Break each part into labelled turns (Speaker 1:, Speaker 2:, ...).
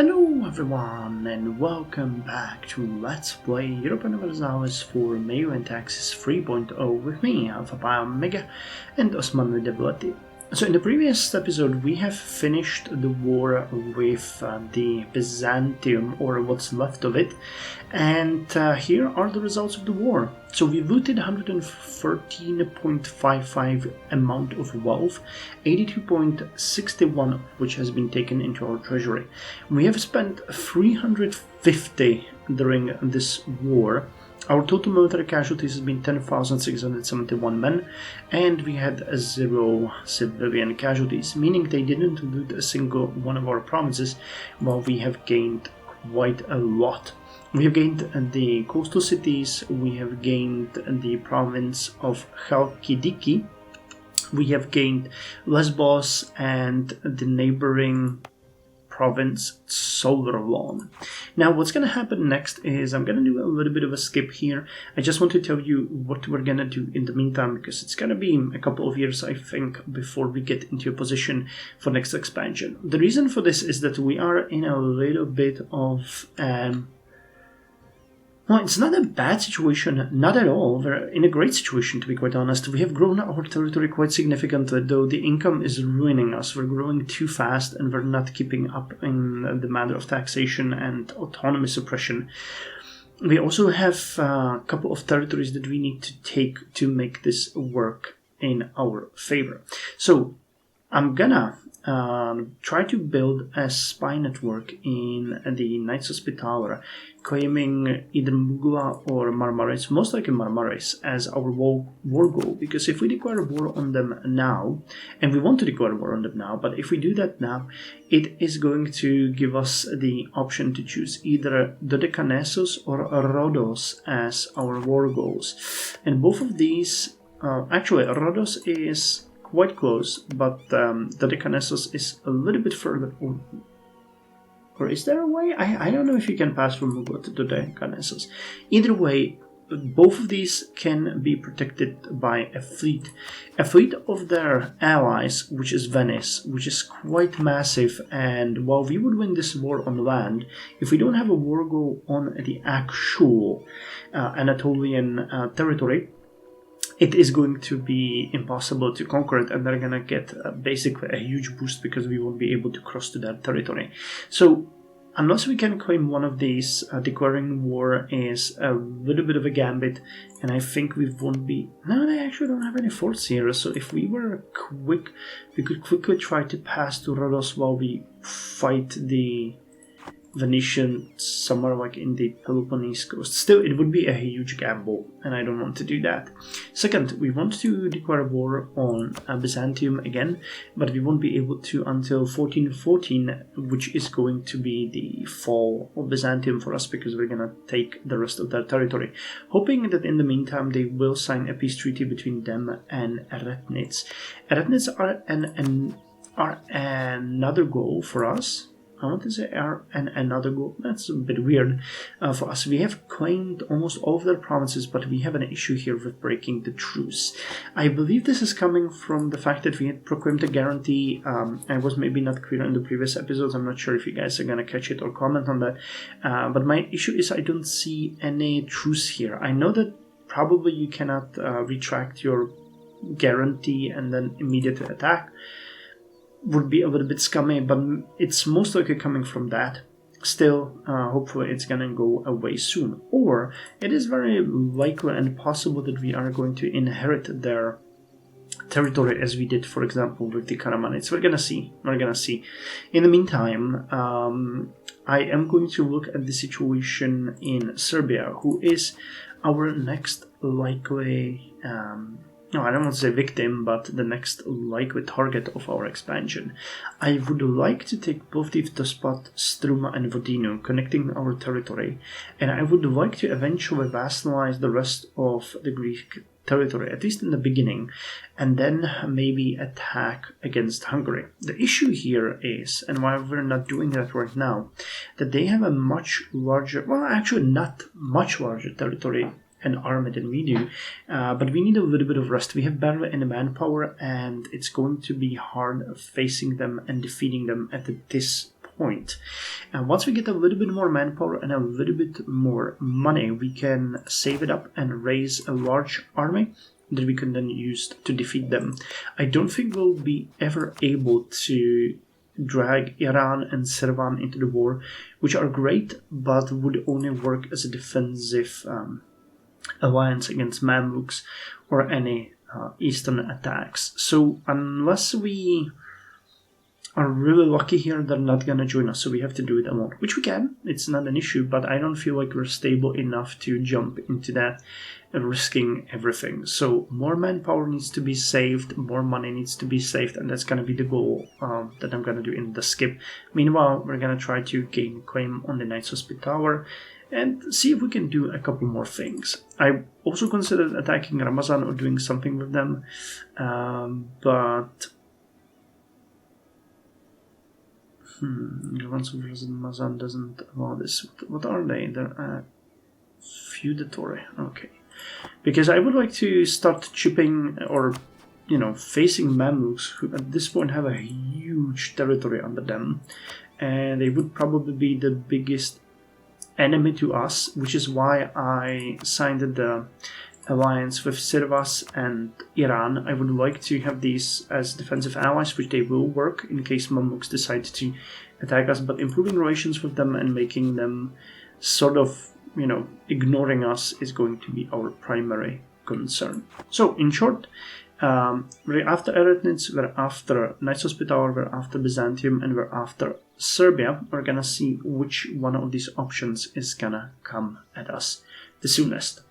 Speaker 1: Hello everyone and welcome back to Let's Play Europa Universalis for MEIOU and Taxes 3.0 with me, FireKahuna and Osman with Devlet-i. So in the previous episode we have finished the war with the Byzantium, or what's left of it, and here are the results of the war. So we looted 113.55 amount of wealth, 82.61 of which has been taken into our treasury. We have spent 350 during this war. Our total military casualties has been 10,671 men, and we had 0 civilian casualties, meaning they didn't loot a single one of our provinces, while we have gained quite a lot. We have gained the coastal cities, we have gained the province of Chalkidiki, we have gained Lesbos and the neighboring province Solarlon. Now what's going to happen next is I'm going to do a little bit of a skip here. I just want to tell you what we're going to do in the meantime, because it's going to be a couple of years, I think, before we get into a position for next expansion. The reason for this is that we are in a little bit of well, it's not a bad situation, not at all. We're in a great situation, to be quite honest. We have grown our territory quite significantly, though the income is ruining us. We're growing too fast and we're not keeping up in the matter of taxation and autonomy suppression. We also have a couple of territories that we need to take to make this work in our favor. So I'm gonna try to build a spy network in the Knights Hospitaller, claiming either Mugla or Marmaris, most likely Marmaris, as our war goal. Because if we declare war on them now, and we want to declare war on them now, but if we do that now, it is going to give us the option to choose either Dodekanessos or Rhodos as our war goals. And both of these, actually Rhodos is quite close, but Dodekanessos is a little bit further. Or is there a way? I don't know if you can pass from Mugla to Dodekanessos. Either way, both of these can be protected by a fleet. A fleet of their allies, which is Venice, which is quite massive, and while we would win this war on land, if we don't have a war goal on the actual Anatolian territory, it is going to be impossible to conquer it, and they're going to get basically a huge boost because we won't be able to cross to that territory. So unless we can claim one of these, declaring war is a little bit of a gambit, and I think we won't be... No, they actually don't have any forts here, so if we were quick, we could quickly try to pass to Rhodos while we fight the Venetian somewhere like in the Peloponnese coast. Still, it would be a huge gamble, and I don't want to do that. Second, we want to declare war on Byzantium again, but we won't be able to until 1414, which is going to be the fall of Byzantium for us, because we're gonna take the rest of their territory, hoping that in the meantime they will sign a peace treaty between them and Aretnids. Aretnids are another goal for us. I want to say another goal. That's a bit weird for us. We have claimed almost all of their provinces, but we have an issue here with breaking the truce. I believe this is coming from the fact that we had proclaimed a guarantee. I was maybe not clear in the previous episodes. I'm not sure if you guys are going to catch it or comment on that. But my issue is I don't see any truce here. I know that probably you cannot retract your guarantee and then immediately attack. Would be a little bit scummy, but it's most likely coming from that. Still, hopefully it's gonna go away soon. Or it is very likely and possible that we are going to inherit their territory, as we did, for example, with the Karamanids. We're gonna see. In the meantime, I am going to look at the situation in Serbia, who is our next likely... no, I don't want to say victim, but the next likely target of our expansion. I would like to take Plovdiv, Dospat, Struma and Vodinu, connecting our territory, and I would like to eventually vassalize the rest of the Greek territory, at least in the beginning, and then maybe attack against Hungary. The issue here is, and why we're not doing that right now, that they have a much larger, well, actually not much larger territory and army than we do, but we need a little bit of rest. We have barely any manpower, and it's going to be hard facing them and defeating them at this point. And once we get a little bit more manpower and a little bit more money, we can save it up and raise a large army that we can then use to defeat them. I don't think we'll be ever able to drag Iran and Servan into the war, which are great, but would only work as a defensive alliance against Mamluks or any eastern attacks. So unless we are really lucky here, they're not gonna join us, so we have to do it alone, which we can. It's not an issue, but I don't feel like we're stable enough to jump into that, risking everything. So more manpower needs to be saved, more money needs to be saved, and that's gonna be the goal that I'm gonna do in the skip. Meanwhile, we're gonna try to gain claim on the Knights Hospitaller and see if we can do a couple more things. I also considered attacking Ramazan or doing something with them, but the ones who visit Ramazan doesn't allow this. What are they? They're feudatory. Okay. Because I would like to start chipping or, facing Mamluks, who at this point have a huge territory under them, and they would probably be the biggest enemy to us, which is why I signed the alliance with Sirvas and Iran. I would like to have these as defensive allies, which they will work in case Mamluks decide to attack us, but improving relations with them and making them sort of, ignoring us is going to be our primary concern. So, in short, we're after Eretnitz, we're after Knights Hospitaller, we're after Byzantium, and we're after Serbia. We're gonna see which one of these options is gonna come at us the soonest.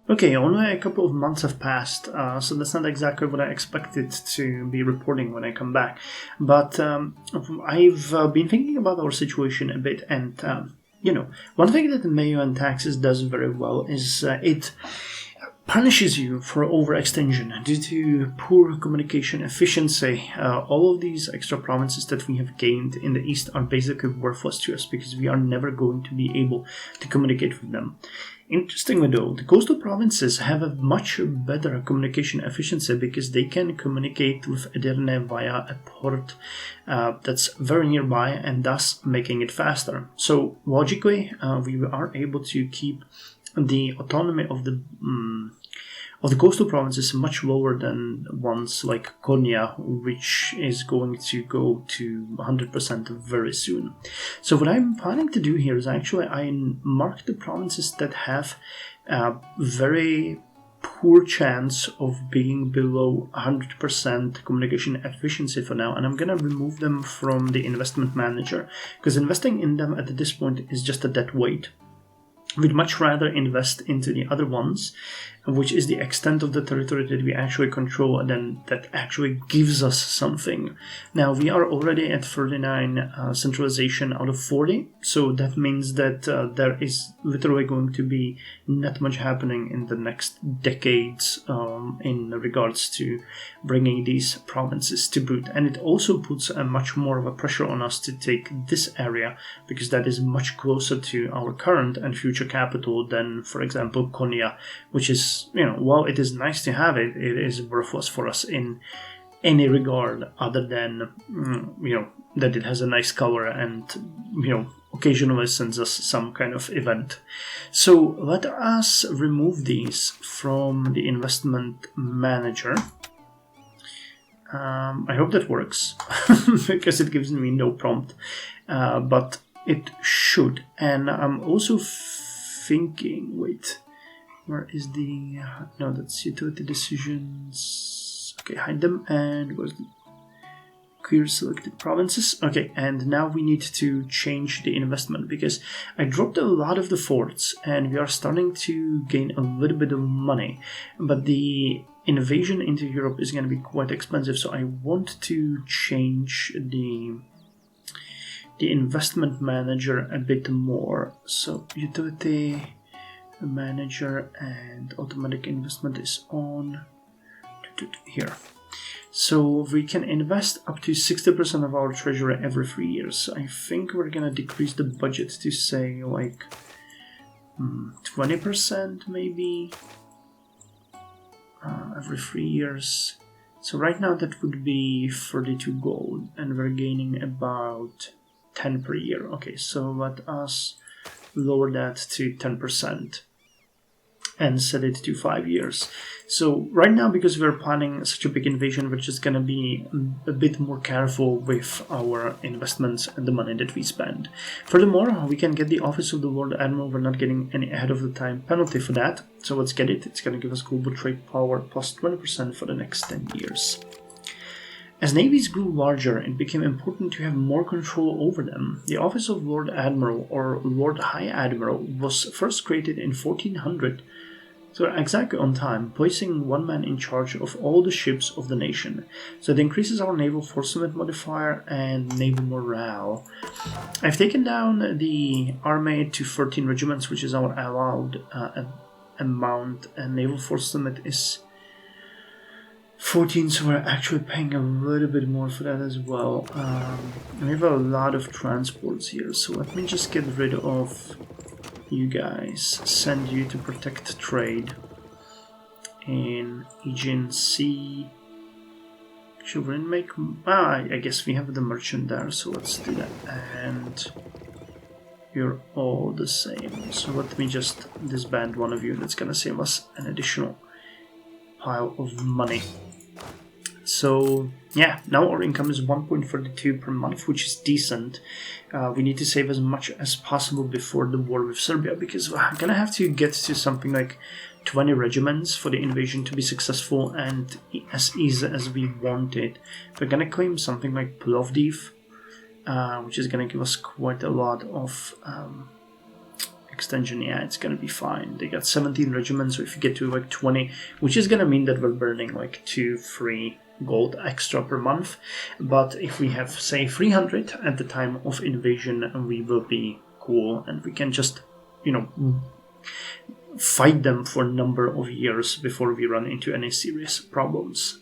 Speaker 1: Okay, only a couple of months have passed, so that's not exactly what I expected to be reporting when I come back. But I've been thinking about our situation a bit, and one thing that the MEIOU and Taxes does very well is it punishes you for overextension due to poor communication efficiency. All of these extra provinces that we have gained in the east are basically worthless to us because we are never going to be able to communicate with them. Interestingly though, the coastal provinces have a much better communication efficiency because they can communicate with Edirne via a port that's very nearby and thus making it faster. So logically, we are able to keep the autonomy of the coastal provinces much lower than ones like Konya, which is going to go to 100% very soon. So what I'm planning to do here is actually I mark the provinces that have a very poor chance of being below 100% communication efficiency for now, and I'm gonna remove them from the investment manager because investing in them at this point is just a dead weight. We'd much rather invest into the other ones, which is the extent of the territory that we actually control and then that actually gives us something. Now, we are already at 39 centralization out of 40, so that means that there is literally going to be not much happening in the next decades in regards to bringing these provinces to boot. And it also puts a much more of a pressure on us to take this area because that is much closer to our current and future capital than, for example, Konya, which is, while it is nice to have it, it is worthless for us in any regard other than, that it has a nice color and, occasionally sends us some kind of event. So let us remove these from the investment manager. I hope that works because it gives me no prompt, but it should. And I'm also thinking, wait, where is the, no, that's utility decisions. Okay, hide them, and where's the clear selected provinces? Okay, and now we need to change the investment because I dropped a lot of the forts and we are starting to gain a little bit of money, but the invasion into Europe is going to be quite expensive, so I want to change the investment manager a bit more. So utility manager and automatic investment is on here. So we can invest up to 60% of our treasury every 3 years. I think we're gonna decrease the budget to say like 20% maybe every 3 years. So right now that would be 32 gold, and we're gaining about 10 per year. Okay, so let us lower that to 10% and set it to 5 years. So right now, because we're planning such a big invasion, we're just gonna be a bit more careful with our investments and the money that we spend. Furthermore, we can get the Office of the Lord Admiral. We're not getting any ahead of the time penalty for that, so let's get it. It's gonna give us global trade power plus 20% for the next 10 years. As navies grew larger, it became important to have more control over them. The Office of Lord Admiral, or Lord High Admiral, was first created in 1400, so exactly on time, placing one man in charge of all the ships of the nation. So it increases our naval force limit modifier and naval morale. I've taken down the army to 13 regiments, which is our allowed amount, and naval force limit is 14, so we're actually paying a little bit more for that as well. We have a lot of transports here, so let me just get rid of you guys, send you to protect trade in Aegean Sea. Should we make... I guess we have the merchant there, so let's do that. And you're all the same, so let me just disband one of you. That's gonna save us an additional pile of money. So yeah, now our income is 1.42 per month, which is decent. We need to save as much as possible before the war with Serbia, because we're gonna have to get to something like 20 regiments for the invasion to be successful and as easy as we want it. We're gonna claim something like Plovdiv, which is gonna give us quite a lot of extension. Yeah, it's gonna be fine. They got 17 regiments, so if you get to like 20, which is gonna mean that we're burning like 2-3 gold extra per month. But if we have, say, 300 at the time of invasion, we will be cool, and we can just, you know, fight them for a number of years before we run into any serious problems.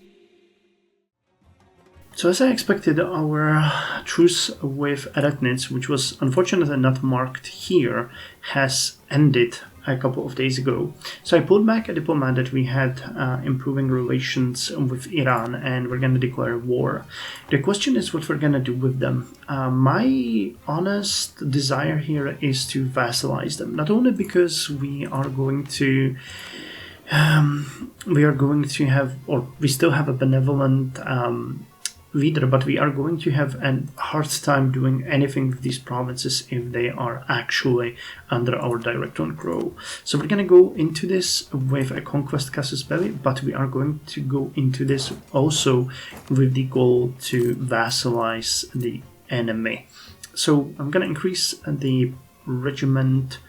Speaker 1: So as I expected, our truce with Aret, which was unfortunately not marked here, has ended a couple of days ago. So I pulled back a diplomat that we had improving relations with Iran, and we're going to declare war. The question is what we're going to do with them. My honest desire here is to vassalize them, not only because we are going to have, or we still have a benevolent leader, but we are going to have a hard time doing anything with these provinces if they are actually under our direct control. So we're going to go into this with a conquest casus belli, but we are going to go into this also with the goal to vassalize the enemy. So I'm going to increase the regiment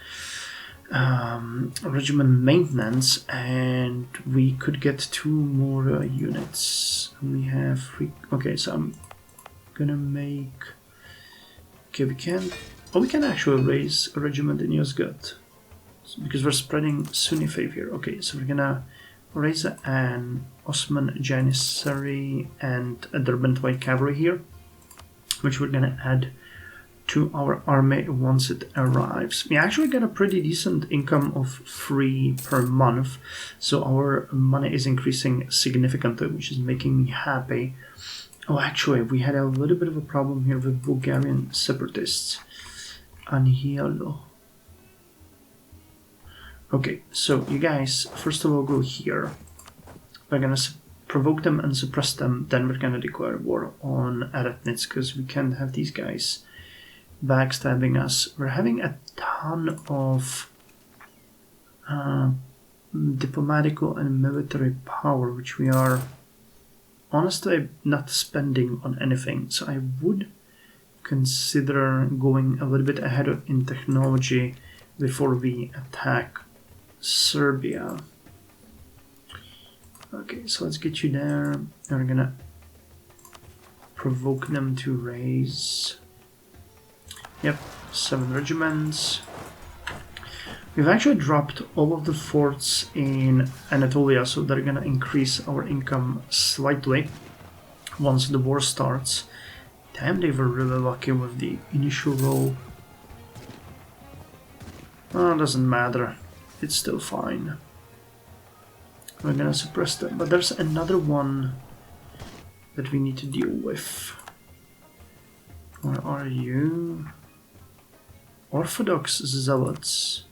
Speaker 1: maintenance, and we could get 2 more units. We have 3. Okay, so I'm gonna make... Okay, we can actually raise a regiment in Yozgat, because we're spreading Sunni faith here. Okay, so we're gonna raise an Osman Janissary and a Derbent White Cavalry here, which we're gonna add to our army once it arrives. We actually get a pretty decent income of 3 per month, so our money is increasing significantly, which is making me happy. Oh, actually, we had a little bit of a problem here with Bulgarian separatists. Anhielo. Okay, so you guys, first of all, go here. We're gonna provoke them and suppress them, then we're gonna declare war on Aret, because we can't have these guys backstabbing us. We're having a ton of diplomatical and military power, which we are honestly not spending on anything. So I would consider going a little bit ahead in technology before we attack Serbia. Okay, so let's get you there. And we're gonna provoke them to raise... Yep, 7 regiments. We've actually dropped all of the forts in Anatolia, so they're gonna increase our income slightly once the war starts. Damn, they were really lucky with the initial roll. Oh, it doesn't matter. It's still fine. We're gonna suppress them. But there's another one that we need to deal with. Where are you? Orthodox zealots.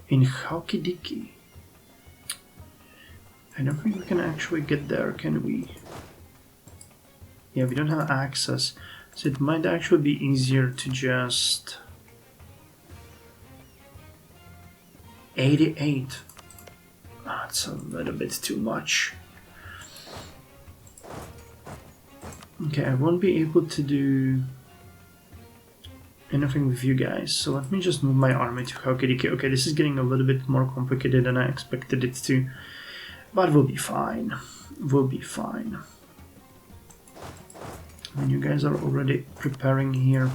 Speaker 1: In Chalkidiki. I don't think we can actually get there, can we? Yeah, we don't have access, so it might actually be easier to just... 88. That's a little bit too much. Okay, I won't be able to do anything with you guys, so let me just move my army to Chalkidiki. Okay, this is getting a little bit more complicated than I expected it to, but we'll be fine. We'll be fine. And you guys are already preparing here.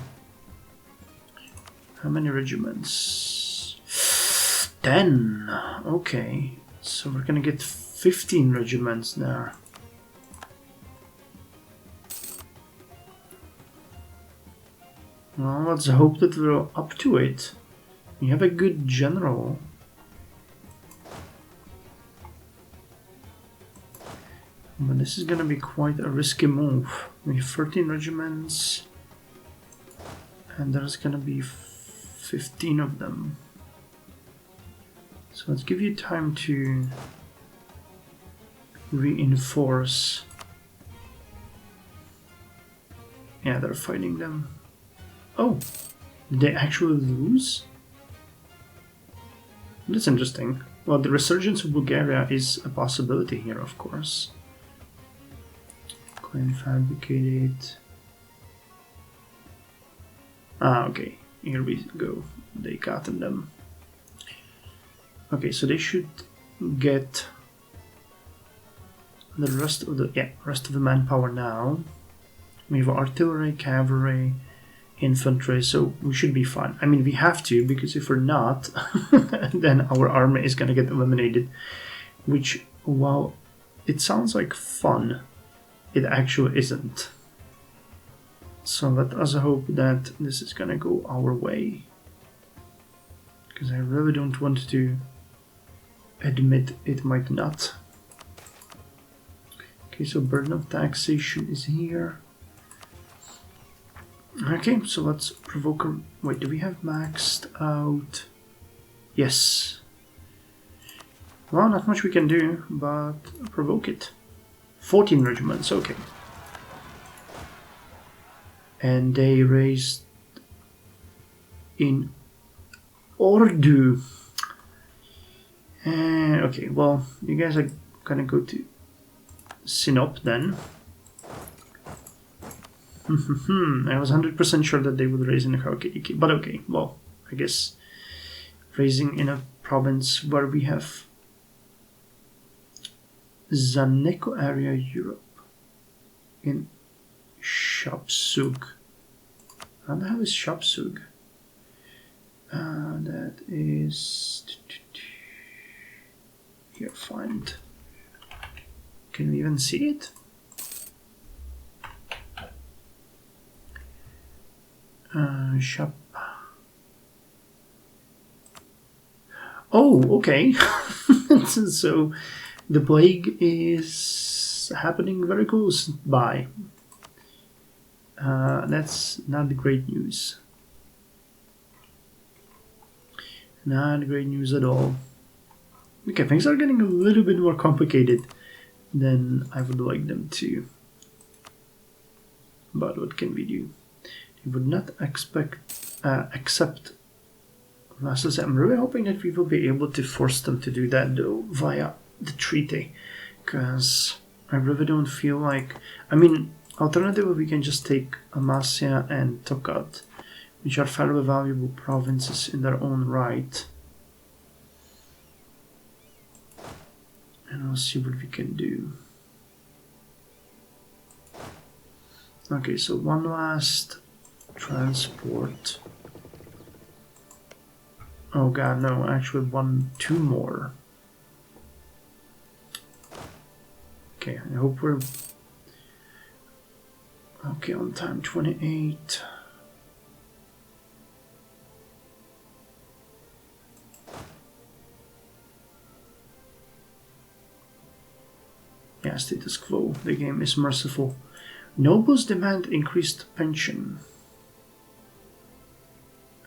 Speaker 1: How many regiments? 10. Okay, so we're gonna get 15 regiments there. Well, let's hope that we're up to it. We have a good general. But this is gonna be quite a risky move. We have 13 regiments, and there's gonna be 15 of them. So let's give you time to reinforce. Yeah, they're fighting them. Oh, did they actually lose? That's interesting. Well, the resurgence of Bulgaria is a possibility here, of course. Claim fabricated. Ah, okay. Here we go. They got them. Okay, so they should get the rest of the manpower now. We have artillery, cavalry, infantry, so we should be fine. I mean, we have to, because if we're not, then our army is gonna get eliminated. Which, while it sounds like fun, it actually isn't. So let us hope that this is gonna go our way. Because I really don't want to admit it might not. Okay, so burden of taxation is here. Okay, so let's provoke a... Wait, do we have maxed out? Yes. Well, not much we can do, but provoke it. 14 regiments, okay. And they raised in Ordu. Okay, well, you guys are gonna go to Sinop then. I was 100% sure that they would raise in Chalkidiki, but okay, well, I guess raising in a province where we have Zaneko area Europe in Shapsug. How the hell is Shapsug? That is here. Find. Can we even see it? Shop. Oh, okay. So the plague is happening very close by. That's not great news. Not great news at all. Okay, things are getting a little bit more complicated than I would like them to. But what can we do? They would not accept vassals. I'm really hoping that we will be able to force them to do that, though, via the treaty. Because I really don't feel like... I mean, alternatively, we can just take Amasya and Tokat, which are fairly valuable provinces in their own right. And I'll see what we can do. Okay, so one last transport. Oh god, no, actually two more. Okay, I hope we're... Okay, on time 28. Yeah, status quo. The game is merciful. Nobles demand increased pension.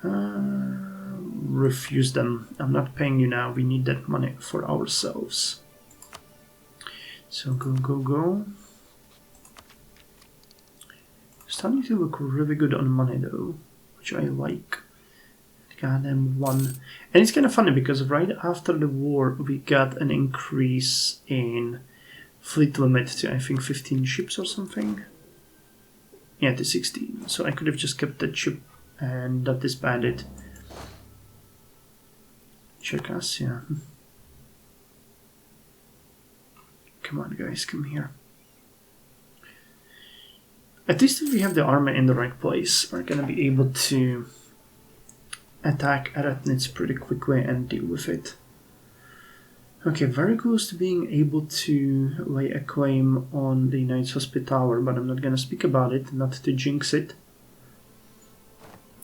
Speaker 1: Refuse them. I'm not paying you now. We need that money for ourselves. So go, go, go. Starting to look really good on money though, which I like. Goddamn one. And it's kind of funny because right after the war we got an increase in fleet limit to I think 15 ships or something. Yeah, to 16. So I could have just kept that ship and not disbanded. Circassia. Come on guys, come here. At least if we have the army in the right place, we're gonna be able to attack Aret pretty quickly and deal with it. Okay, very close to being able to lay a claim on the Knights Hospitaller, but I'm not gonna speak about it, not to jinx it.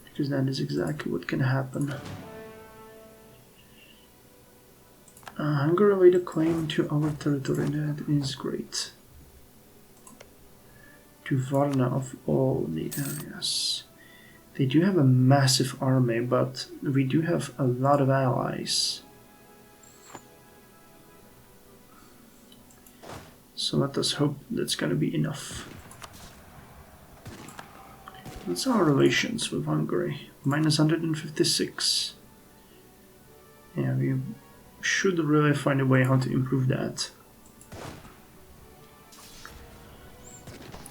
Speaker 1: Because that is exactly what can happen. Hungary laid a claim to our territory, that is great. To Varna of all the areas. They do have a massive army, but we do have a lot of allies. So let us hope that's gonna be enough. What's our relations with Hungary? Minus 156. Yeah, we should really find a way how to improve that.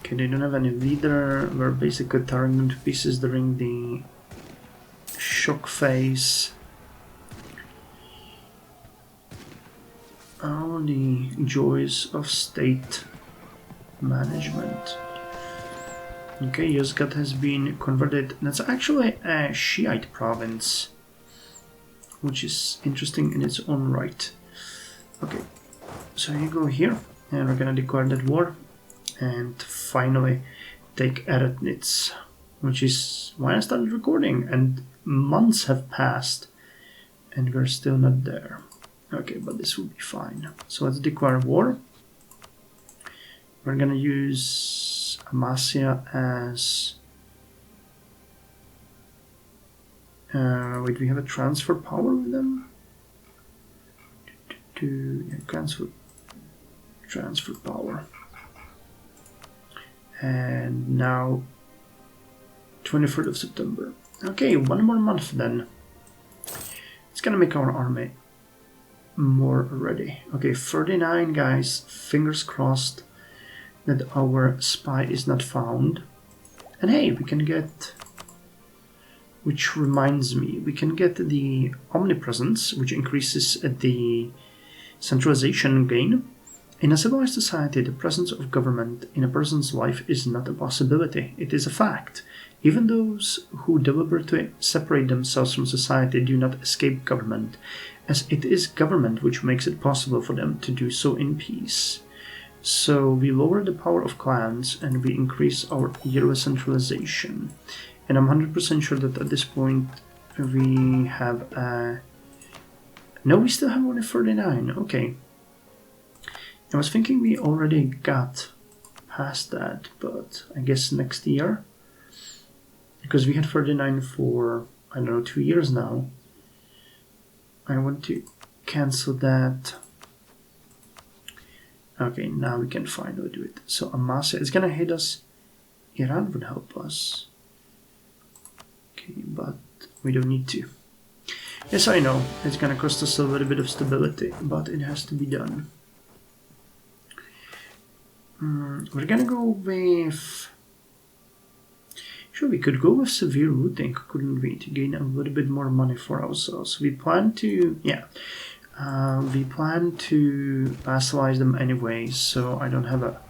Speaker 1: Okay, they don't have any leader. We're basically tearing them to pieces during the shock phase. All the joys of state management. Okay, Yozgat has been converted. That's actually a Shiite province, which is interesting in its own right. Okay, so you go here, and we're gonna declare that war. And finally take Aret, which is why I started recording, and months have passed and we're still not there. Okay, but this will be fine. So let's declare war. We're gonna use Amasya as... wait, we have a transfer power with them? Yeah, transfer power. And now 23rd of September. Okay, one more month then. It's gonna make our army more ready. Okay, 39 guys, fingers crossed that our spy is not found. And hey, we can get, which reminds me, we can get the omnipresence, which increases the centralization gain. In a civilized society, the presence of government in a person's life is not a possibility, it is a fact. Even those who deliberately separate themselves from society do not escape government, as it is government which makes it possible for them to do so in peace. So we lower the power of clans and we increase our yearly centralization. And I'm 100% sure that at this point we have a... No, we still have only 39, okay. I was thinking we already got past that, but I guess next year, because we had 39 for, I don't know, 2 years now. I want to cancel that. Okay, now we can finally do it. So Amasya is gonna hit us. Iran would help us. Okay, but we don't need to. Yes, I know, it's gonna cost us a little bit of stability, but it has to be done. We're gonna go with... Sure, we could go with severe looting, couldn't we, to gain a little bit more money for ourselves. We plan to... yeah. We plan to vassalize them anyway, so I don't have a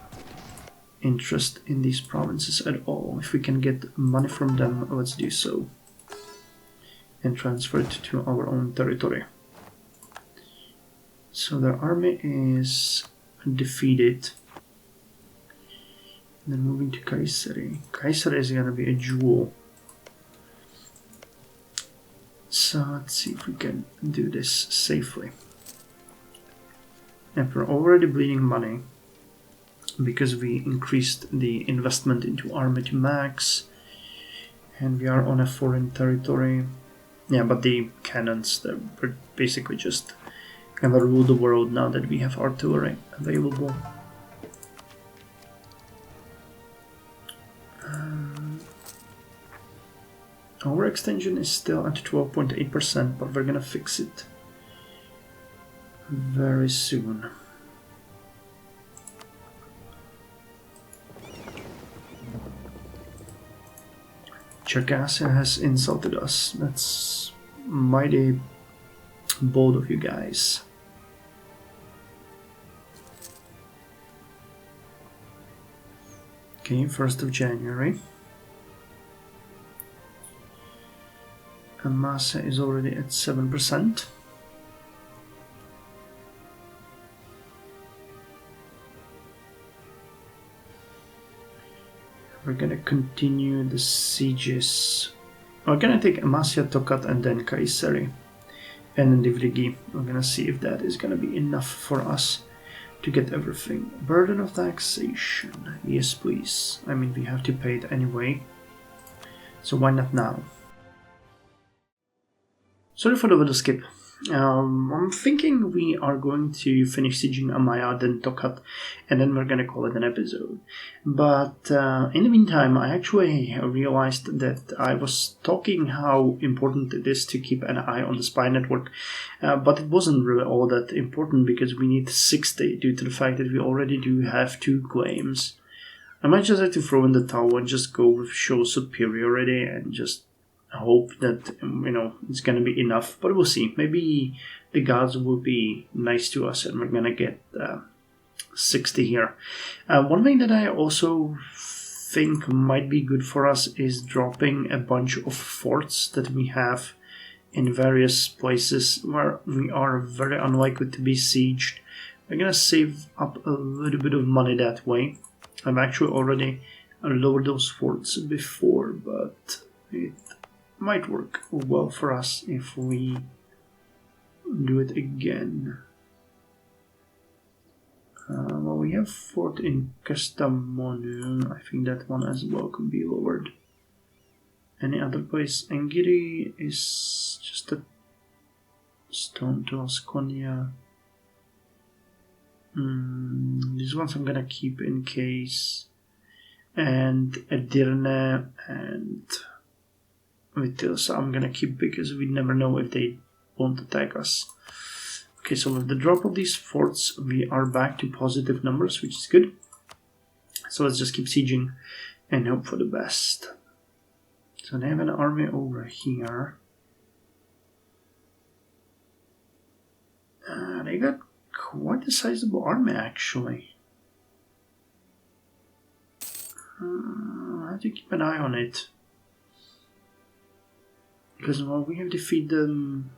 Speaker 1: interest in these provinces at all. If we can get money from them, let's do so. And transfer it to our own territory. So their army is defeated. Then moving to Kayseri. Kayseri is gonna be a jewel. So let's see if we can do this safely. And we're already bleeding money. because we increased the investment into army to max, and we are on a foreign territory. Yeah, but the cannons, they're basically just gonna rule the world now that we have artillery available. Our extension is still at 12.8%, but we're gonna fix it very soon. Gratia has insulted us. That's mighty bold of you guys. Okay, 1st of January. And Massa is already at 7%. We're gonna continue the sieges. We're gonna take Amasya, Tokat, and then Kayseri. And then Divrigi. We're gonna see if that is gonna be enough for us to get everything. Burden of taxation. Yes, please. I mean, we have to pay it anyway. So why not now? Sorry for the little skip. I'm thinking we are going to finish sieging Amaya, then Tokat, and then we're gonna call it an episode. But in the meantime, I actually realized that I was talking how important it is to keep an eye on the spy network, but it wasn't really all that important because we need 60 due to the fact that we already do have 2 claims. I might just have to throw in the towel and just go with show superiority and just hope that, you know, it's gonna be enough, but we'll see. Maybe the gods will be nice to us and we're gonna get 60 here. One thing that I also think might be good for us is dropping a bunch of forts that we have in various places where we are very unlikely to be sieged. We're gonna save up a little bit of money that way. I've actually already lowered those forts before, but it might work well for us if we do it again. Well, we have fort in Kastamonu. I think that one as well can be lowered. Any other place? Engiri is just a stone to Asconia. These ones I'm gonna keep in case. And Edirne and Vitilsa I'm gonna keep because we never know if they won't attack us. Okay, so with the drop of these forts, we are back to positive numbers, which is good. So let's just keep sieging and hope for the best. So they have an army over here. They got quite a sizable army, actually. I have to keep an eye on it. Because, well, we have defeated them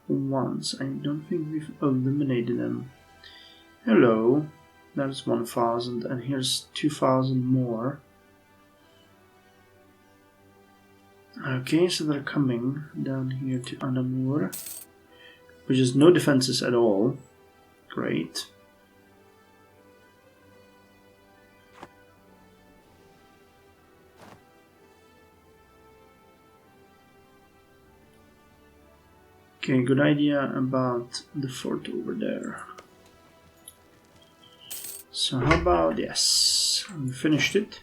Speaker 1: once. I don't think we've eliminated them. Hello. There's 1,000, and here's 2,000 more. Okay, so they're coming down here to Anamur, which is no defenses at all. Great. Okay, good idea about the fort over there. So how about, yes, we finished it.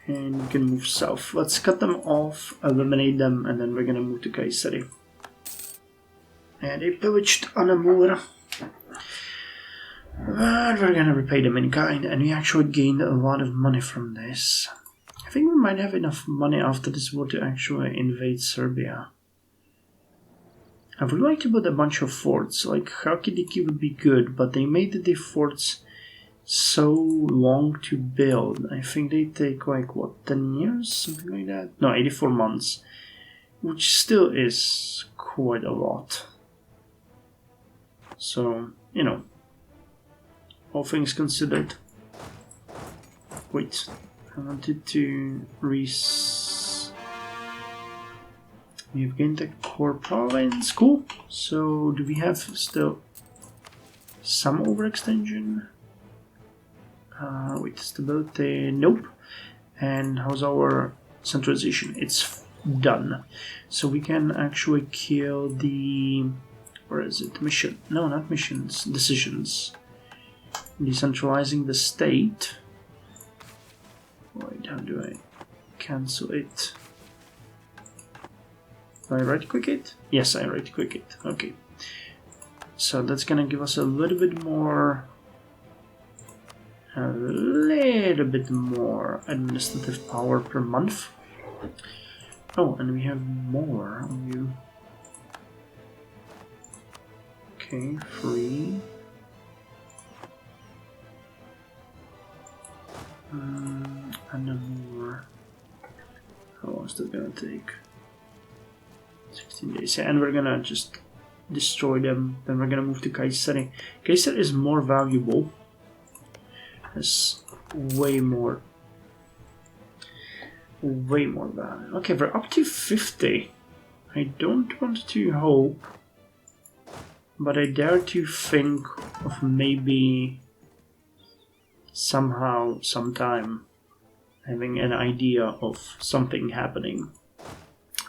Speaker 1: And we can move south. Let's cut them off, eliminate them, and then we're gonna move to Kayseri. And they pillaged Anamur. But we're gonna repay them in kind, and we actually gained a lot of money from this. I think we might have enough money after this war to actually invade Serbia. I would like to build a bunch of forts, like Halkidiki would be good, but they made the forts so long to build. I think they take like, what, 10 years? Something like that? No, 84 months. Which still is quite a lot. So, you know, all things considered. Wait, I wanted to We've gained a core province, cool. So, do we have still some overextension? Wait, stability, nope. And how's our centralization? It's done. So we can actually kill the, where is it, mission? No, not missions, decisions. Decentralizing the state. Wait, how do I cancel it? Do I right click it? Yes, I right click it. Okay. So that's gonna give us a little bit more administrative power per month. Oh, and we have more on you. Okay, free. And then more. How long is that gonna take? 16 days. Yeah, and we're gonna just destroy them. Then we're gonna move to Kayseri. Kayseri is more valuable. Has way more value. Okay, we're up to 50. I don't want to hope, but I dare to think of maybe somehow, sometime, having an idea of something happening.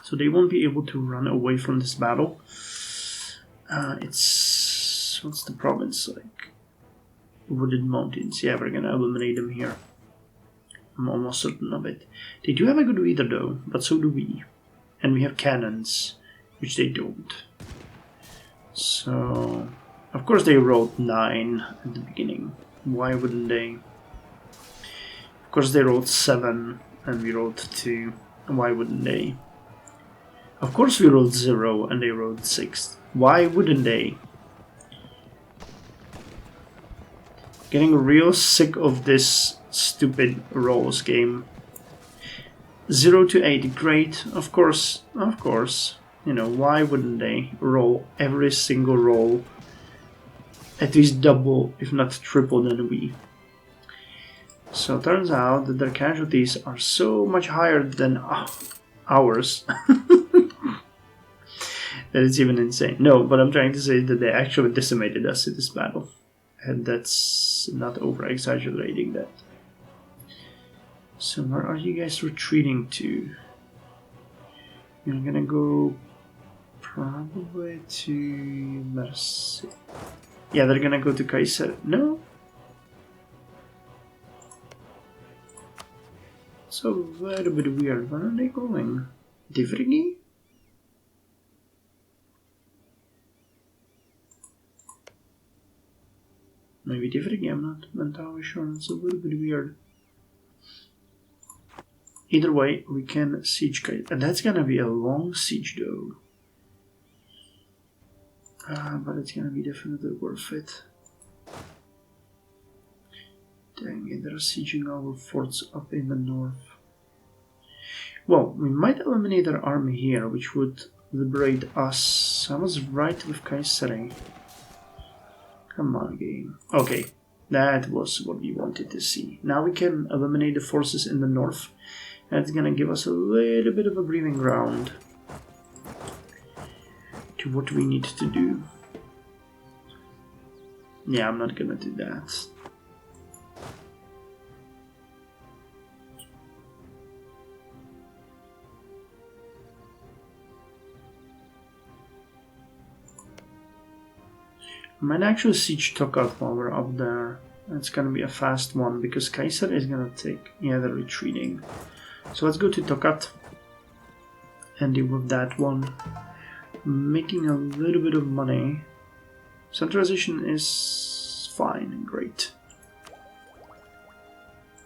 Speaker 1: So they won't be able to run away from this battle. It's... what's the province like? Wooded Mountains. Yeah, we're gonna eliminate them here. I'm almost certain of it. They do have a good leader though, but so do we. And we have cannons, which they don't. So... of course they rolled 9 at the beginning. Why wouldn't they? Of course they rolled 7 and we rolled 2. Why wouldn't they? Of course we rolled 0 and they rolled 6. Why wouldn't they? Getting real sick of this stupid rolls game. 0 to 8, great. Of course. You know, why wouldn't they roll every single roll at least double, if not triple, than we? So it turns out that their casualties are so much higher than ours that it's even insane. No, but I'm trying to say that they actually decimated us in this battle. And that's not over-exaggerating that. So where are you guys retreating to? You're gonna go probably to Mercy. Yeah, they're gonna go to Kaiser. No? So a little bit weird. Where are they going? Divrigi? Maybe Divrigi, I'm not entirely sure. It's a little bit weird. Either way, we can siege Kaiser. And that's gonna be a long siege though. But it's gonna be definitely worth it. Dang it, they're sieging our forts up in the north. Well, we might eliminate their army here, which would liberate us. I was right with Kayseri. Come on, game. Okay, that was what we wanted to see. Now we can eliminate the forces in the north. That's gonna give us a little bit of a breathing ground to what we need to do. Yeah, I'm not gonna do that. I might actually siege Tokat while we're up there. It's gonna be a fast one because Kaiser is gonna take... yeah, they're retreating. So let's go to Tokat and deal with that one. Making a little bit of money. Centralization is fine, great.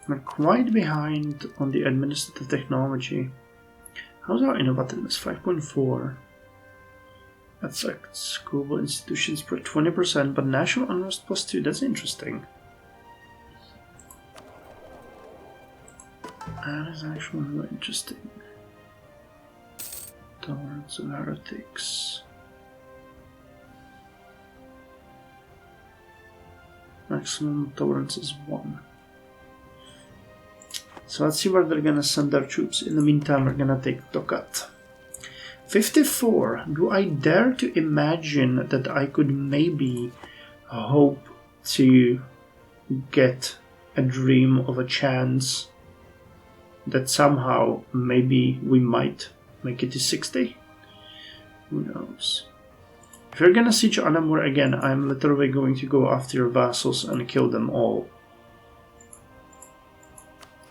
Speaker 1: We're quite behind on the administrative technology. How's our innovativeness? 5.4. Affects global institutions per 20%, but national unrest +2. That's interesting. That is actually really interesting. Tolerance of heretics. Maximum tolerance is 1. So let's see where they're gonna send their troops. In the meantime, we're gonna take Tokat. 54. Do I dare to imagine that I could maybe hope to get a dream of a chance that somehow maybe we might make it to 60. Who knows? If you're gonna siege Anamur again, I'm literally going to go after your vassals and kill them all.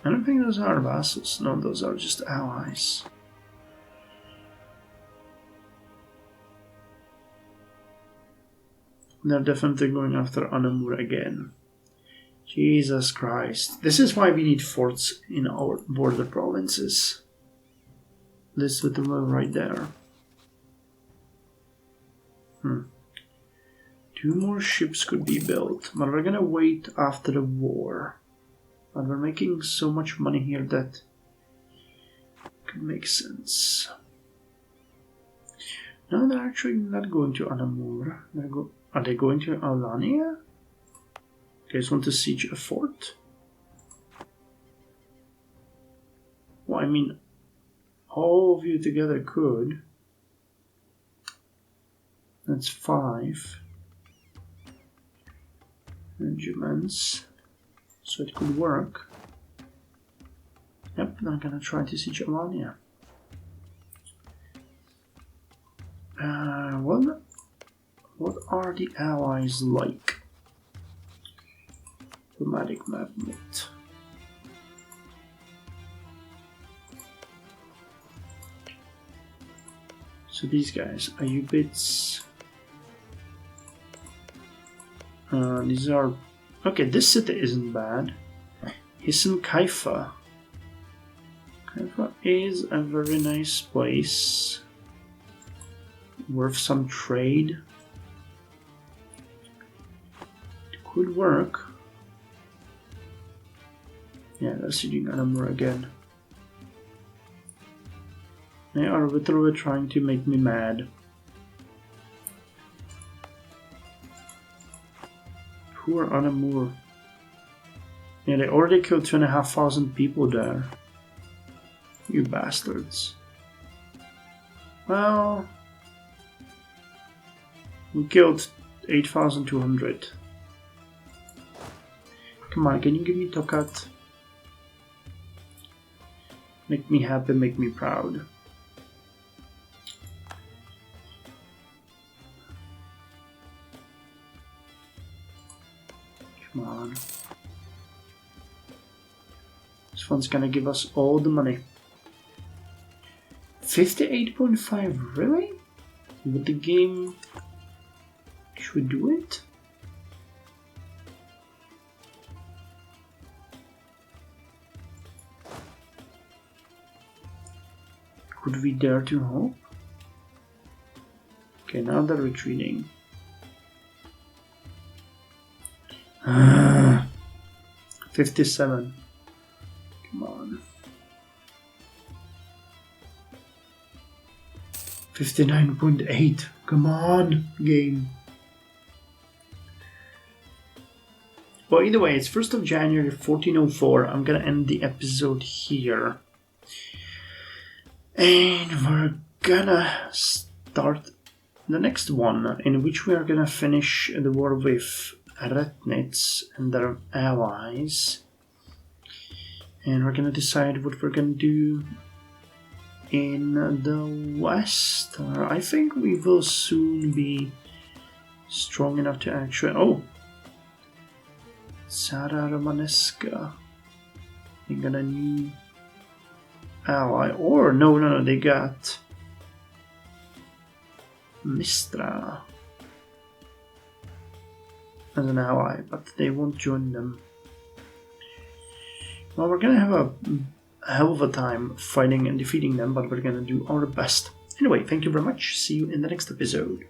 Speaker 1: I don't think those are vassals. No, those are just allies. They're definitely going after Anamur again. Jesus Christ. This is why we need forts in our border provinces. This with the well right there. 2 more ships could be built, but we're gonna wait after the war. But we're making so much money here that could make sense. No, they're actually not going to Anamur. Are they going to Alania? You guys want to siege a fort? Well, I mean, all of you together could. That's 5 regiments, so it could work. Yep, I'm gonna try to siege Alania. What are the allies like? Diplomatic magnet. So these guys, are you bits? These are okay. This city isn't bad. Hisn Kaifa. Kaifa is a very nice place, worth some trade. It could work. Yeah, they're sieging Anamur again. They are literally trying to make me mad. Poor Anamur. Yeah, they already killed 2,500 people there. You bastards. Well, we killed 8,200. Come on, can you give me Tokat? Make me happy, make me proud. Come on. This one's gonna give us all the money. 58.5, really? Would the game should do it? Could we dare to hope? Okay, now they're retreating. 57. Come on. 59.8. Come on, game. Well, either way, it's 1st of January 1404. I'm gonna end the episode here. And we're gonna start the next one, in which we are gonna finish the war with Aretnits and their allies. And we're gonna decide what we're gonna do in the west. I think we will soon be strong enough to actually... Oh! Sara Romanesca. They got a new ally. Or, no, they got Mistra as an ally, but they won't join them. Well, we're gonna have a hell of a time fighting and defeating them, but we're gonna do our best. Anyway, thank you very much. See you in the next episode.